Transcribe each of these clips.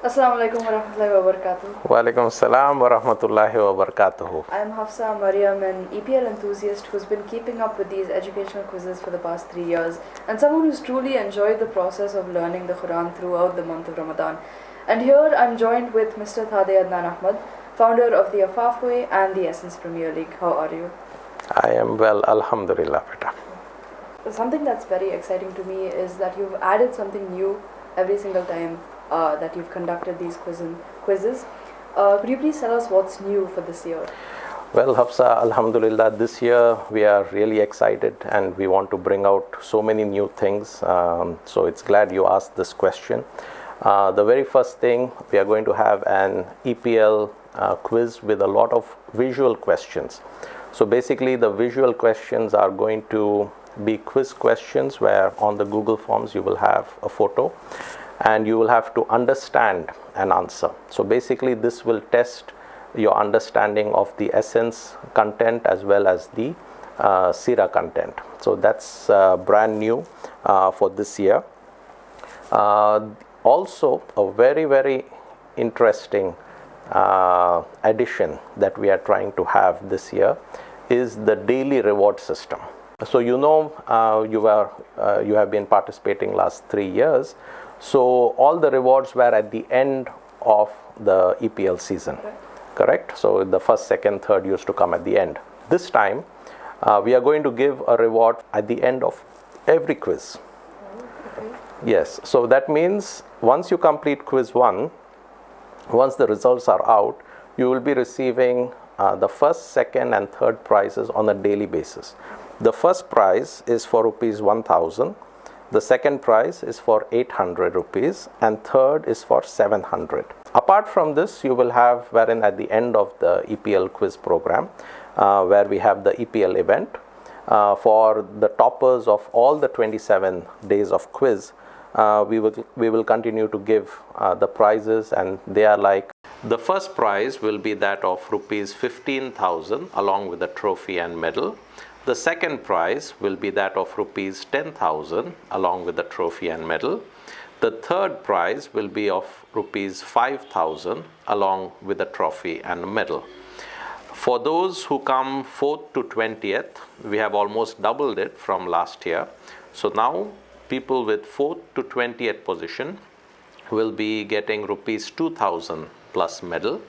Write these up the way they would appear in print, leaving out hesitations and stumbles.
Assalamu alaikum wa rahmatullahi wa barakatuh. Wa alaikum assalam wa rahmatullahi wa barakatuh. I am Hafsa Mariam, an EPL enthusiast who's been keeping up with these educational quizzes for the past 3 years, and someone who's truly enjoyed the process of learning the Quran throughout the month of Ramadan. And here I'm joined with Mr. Adnan Ahmed, founder of the Afaf Way and the Essence Premier League. How are you? I am well, Alhamdulillah, beta. Something that's very exciting to me is that you've added something new every single time that you've conducted these quizzes. Could you please tell us what's new for this year? Well, Hafsa, Alhamdulillah, this year we are really excited and we want to bring out so many new things. So it's glad you asked this question. The very first thing, we are going to have an EPL quiz with a lot of visual questions. So basically the visual questions are going to be quiz questions where on the Google Forms you will have a photo and you will have to understand an answer. So basically this will test your understanding of the essence content as well as the Sira content. So that's brand new for this year. Also a very interesting addition that we are trying to have this year is the daily reward system. So you have been participating last 3 years. So all the rewards were at the end of the EPL season, correct? So the first, second, third used to come at the end. This time we are going to give a reward at the end of every quiz. Yes, so that means once you complete quiz 1, once the results are out, you will be receiving the first, second and third prizes on a daily basis. The first prize is for rupees 1000, the second prize is for 800 rupees and third is for 700. Apart from this, you will have wherein at the end of the EPL quiz program where we have the EPL event for the toppers of all the 27 days of quiz, we will continue to give the prizes, and they are like, the first prize will be that of rupees 15,000 along with a trophy and medal. The second prize will be that of rupees 10,000 along with the trophy and medal. The third prize will be of rupees 5,000 along with the trophy and medal. For those who come 4th to 20th, we have almost doubled it from last year. So now people with 4th to 20th position will be getting rupees 2,000 plus medal.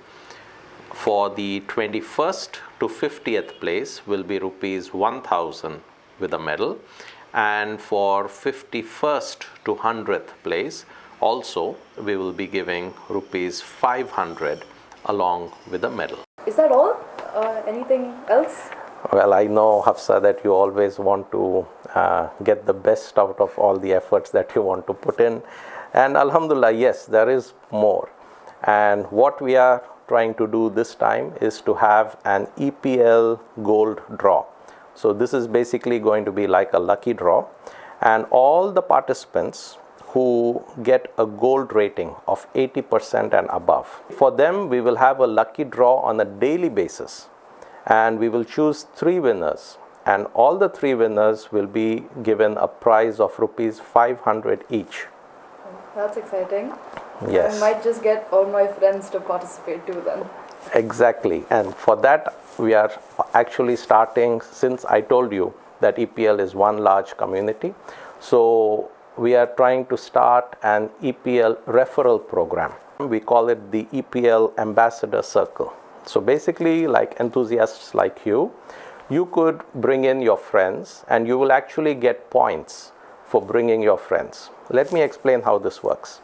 For the 21st to 50th place will be rupees 1,000 with a medal, and for 51st to 100th place also we will be giving rupees 500 along with a medal. Is that all? Anything else? Well, I know, Hafsa, that you always want to get the best out of all the efforts that you want to put in, and Alhamdulillah, yes, there is more. And what we are trying to do this time is to have an EPL gold draw. So this is basically going to be like a lucky draw, and all the participants who get a gold rating of 80% and above, for them we will have a lucky draw on a daily basis, and we will choose 3 winners, and all the 3 winners will be given a prize of rupees 500 each. That's exciting. Yes. I might just get all my friends to participate too then. Exactly. And for that, we are actually starting, since I told you that EPL is one large community. So we are trying to start an EPL referral program. We call it the EPL Ambassador Circle. So basically, like enthusiasts like you could bring in your friends and you will actually get points for bringing your friends. Let me explain how this works.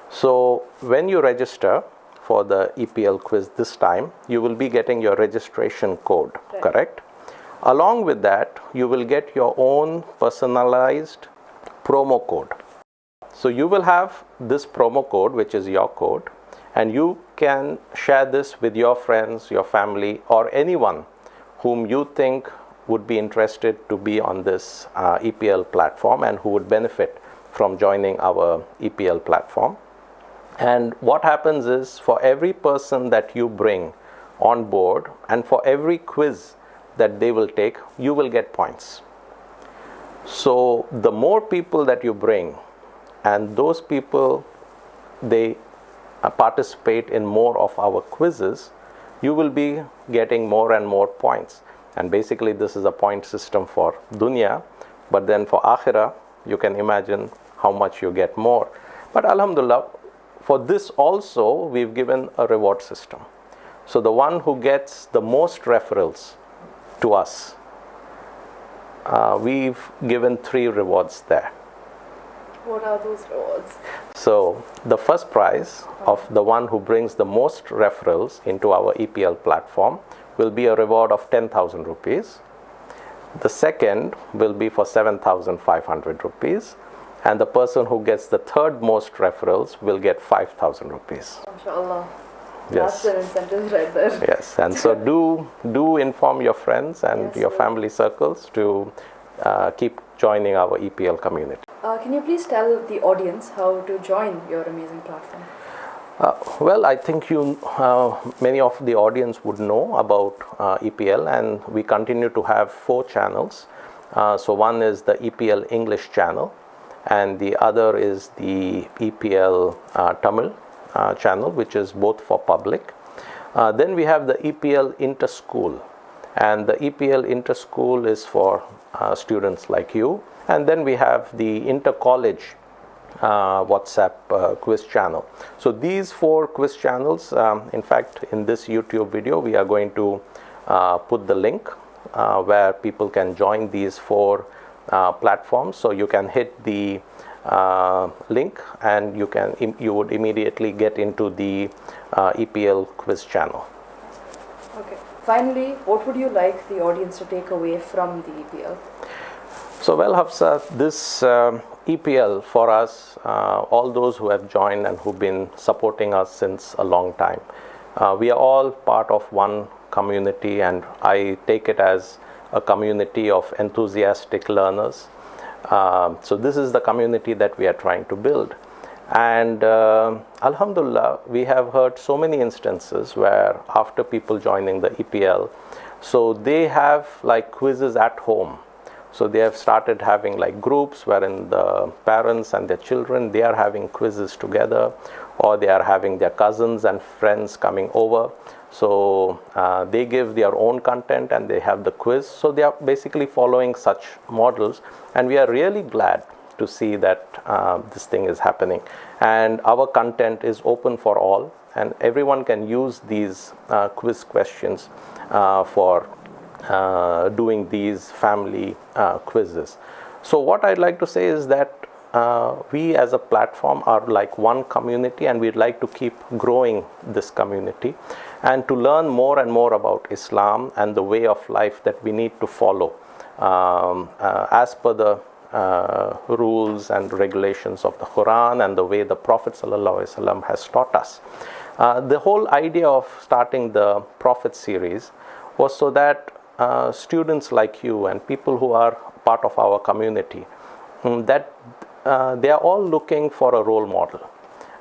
So when you register for the EPL quiz this time, you will be getting your registration code, correct? Along with that, you will get your own personalized promo code. So you will have this promo code, which is your code, and you can share this with your friends, your family, or anyone whom you think would be interested to be on this EPL platform and who would benefit from joining our EPL platform. And what happens is, for every person that you bring on board and for every quiz that they will take, you will get points. So the more people that you bring, and those people, they participate in more of our quizzes, you will be getting more and more points. And basically this is a point system for dunya, but then for akhirah, you can imagine how much you get more. But alhamdulillah, for this also, we've given a reward system. So the one who gets the most referrals to us, we've given 3 rewards there. What are those rewards? So the first prize of the one who brings the most referrals into our EPL platform will be a reward of 10,000 rupees. The second will be for 7,500 rupees. And the person who gets the third most referrals will get 5,000 rupees. MashaAllah. Yes. That's an incentive right there. Yes, and so do inform your friends and Yes, your sir. family circles to keep joining our EPL community. Can you please tell the audience how to join your amazing platform? Well, I think many of the audience would know about EPL, and we continue to have 4 channels. So one is the EPL English channel, and the other is the EPL Tamil channel, which is both for public. Then we have the EPL Inter-School, and the EPL Inter-School is for students like you. And then we have the Inter-College WhatsApp quiz channel. So these 4 quiz channels, in fact, in this YouTube video, we are going to put the link where people can join these 4 platforms. So you can hit the link and you would immediately get into the EPL quiz channel. Okay. Finally, what would you like the audience to take away from the EPL? So, well, Hafsa, this EPL for us, all those who have joined and who've been supporting us since a long time, we are all part of one community, and I take it as a community of enthusiastic learners. So this is the community that we are trying to build. And Alhamdulillah, we have heard so many instances where after people joining the EPL, so they have like quizzes at home. So they have started having like groups wherein the parents and their children, they are having quizzes together, or they are having their cousins and friends coming over. So they give their own content and they have the quiz. So they are basically following such models, and we are really glad to see that this thing is happening. And our content is open for all, and everyone can use these quiz questions for doing these family quizzes. So what I'd like to say is that we as a platform are like one community, and we'd like to keep growing this community and to learn more and more about Islam and the way of life that we need to follow as per the rules and regulations of the Quran and the way the Prophet ﷺ has taught us. The whole idea of starting the Prophet series was so that students like you and people who are part of our community, that they are all looking for a role model.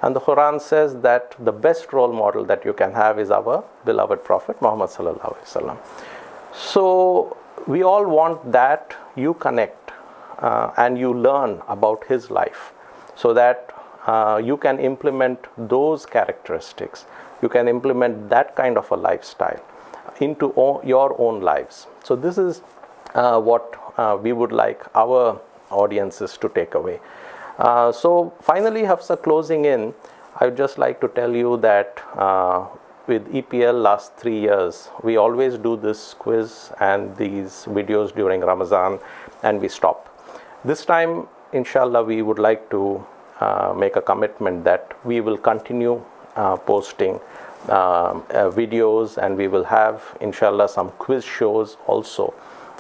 And the Quran says that the best role model that you can have is our beloved Prophet Muhammad sallallahu alaihi wasallam. So we all want that you connect and you learn about his life, so that you can implement those characteristics, you can implement that kind of a lifestyle into your own lives. So this is what we would like our audiences to take away. So finally, Hafsa, closing in, I would just like to tell you that with EPL last 3 years, we always do this quiz and these videos during Ramadan, and we stop. This time, inshallah, we would like to make a commitment that we will continue posting videos, and we will have, inshallah, some quiz shows also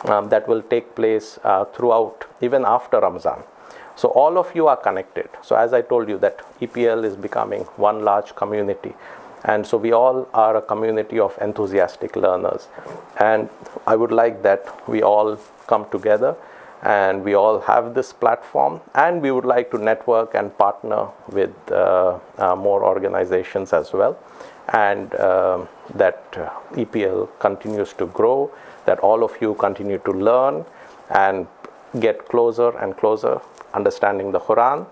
that will take place throughout, even after Ramadan. So all of you are connected. So as I told you, that EPL is becoming one large community, and so we all are a community of enthusiastic learners, and I would like that we all come together and we all have this platform, and we would like to network and partner with more organizations as well, and that EPL continues to grow, that all of you continue to learn and get closer and closer understanding the Quran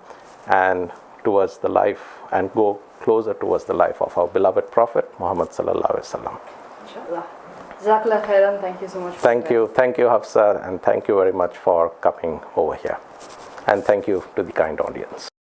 and towards the life, and go closer towards the life of our beloved Prophet Muhammad sallallahu alaihi wasallam. Inshallah. Jazakallah khairan. Thank you so much. Thank you Hafsa, and thank you very much for coming over here, and thank you to the kind audience.